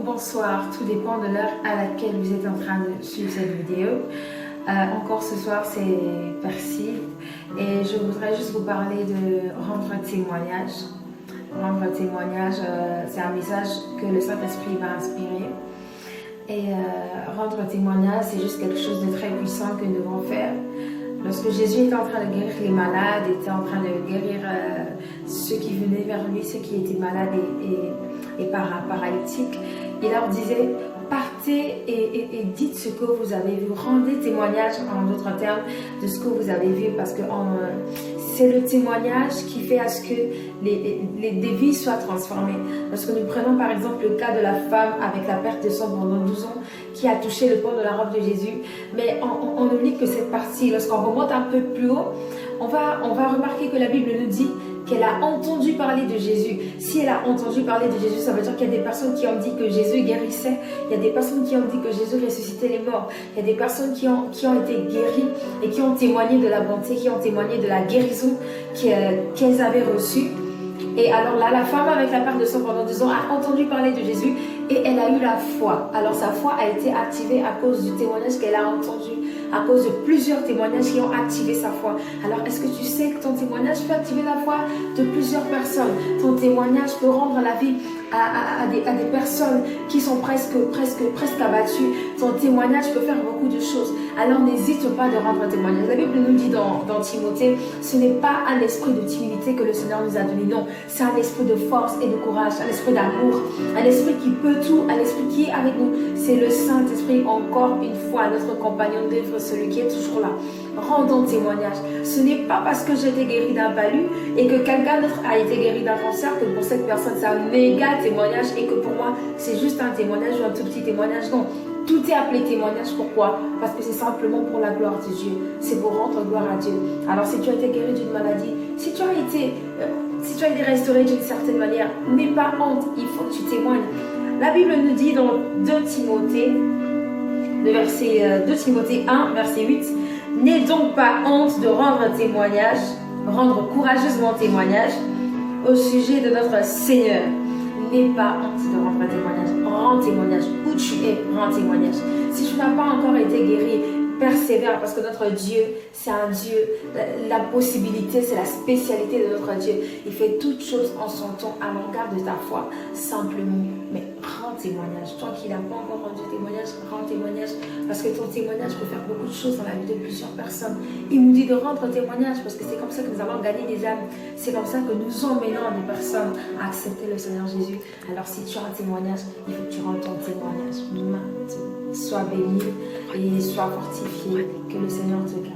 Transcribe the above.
bonsoir, tout dépend de l'heure à laquelle vous êtes en train de suivre cette vidéo. Encore ce soir, c'est Percy et je voudrais juste vous parler de rendre témoignage. Rendre témoignage, c'est un message que le Saint-Esprit va inspirer. Et rendre témoignage, c'est juste quelque chose de très puissant que nous devons faire. Lorsque Jésus était en train de guérir les malades, était en train de guérir ceux qui venaient vers lui, ceux qui étaient malades et paralytiques, il leur disait: partez et dites ce que vous avez vu, rendez témoignage en d'autres termes de ce que vous avez vu, parce que c'est le témoignage qui fait à ce que des vies soient transformées. Lorsque nous prenons par exemple le cas de la femme avec la perte de sang pendant 12 ans qui a touché le pan de la robe de Jésus, mais on oublie que cette partie, lorsqu'on remonte un peu plus haut, on va remarquer que la Bible nous dit qu'elle a entendu parler de Jésus. Si elle a entendu parler de Jésus, ça veut dire qu'il y a des personnes qui ont dit que Jésus guérissait. Il y a des personnes qui ont dit que Jésus ressuscitait les morts. Il y a des personnes qui ont été guéries et qui ont témoigné de la bonté, qui ont témoigné de la guérison qu'elles avaient reçue. Et alors là, la femme avec la perte de sang pendant 2 ans a entendu parler de Jésus et elle a eu la foi. Alors sa foi a été activée à cause du témoignage qu'elle a entendu, à cause de plusieurs témoignages qui ont activé sa foi. Alors est-ce que tu sais que ton témoignage peut activer la foi de plusieurs personnes? Ton témoignage peut rendre la vie à des personnes qui sont presque abattues. Ton témoignage peut faire beaucoup de choses. Alors n'hésite pas de rendre un témoignage. La Bible nous dit dans Timothée, ce n'est pas un esprit de timidité que le Seigneur nous a donné, non. C'est un esprit de force et de courage, un esprit d'amour, un esprit qui peut tout, un esprit qui est avec nous. C'est le Saint-Esprit, encore une fois, notre compagnon d'œuvre, celui qui est toujours là. Rendons témoignage. Ce n'est pas parce que j'ai été guéri d'un palu et que quelqu'un d'autre a été guéri d'un cancer que pour cette personne c'est un méga témoignage et que pour moi c'est juste un témoignage ou un tout petit témoignage. Non, tout est appelé témoignage. Pourquoi? Parce que c'est simplement pour la gloire de Dieu. C'est pour rendre gloire à Dieu. Alors si tu as été guéri d'une maladie, si tu as été restauré d'une certaine manière, n'aie pas honte, il faut que tu témoignes. La Bible nous dit dans 2 Timothée 1, verset 8, « N'aie donc pas honte de rendre témoignage, rendre courageusement témoignage au sujet de notre Seigneur. » N'aie pas honte de rendre témoignage. Rends témoignage. Où tu es, rends témoignage. Si tu n'as pas encore été guéri, persévère, parce que notre Dieu, c'est un Dieu, la possibilité, c'est la spécialité de notre Dieu. Il fait toutes choses en son temps, à l'égard de ta foi, simplement. Mais rends témoignage. Toi qui n'as pas encore rendu témoignage, rends témoignage, parce que ton témoignage peut faire beaucoup de choses dans la vie de plusieurs personnes. Il nous dit de rendre témoignage, parce que c'est comme ça que nous allons gagner des âmes. C'est comme ça que nous emmenons des personnes à accepter le Seigneur Jésus. Alors si tu as un témoignage, il faut que tu rendes ton témoignage maintenant. Sois béni et sois fortifié. Que le Seigneur te garde.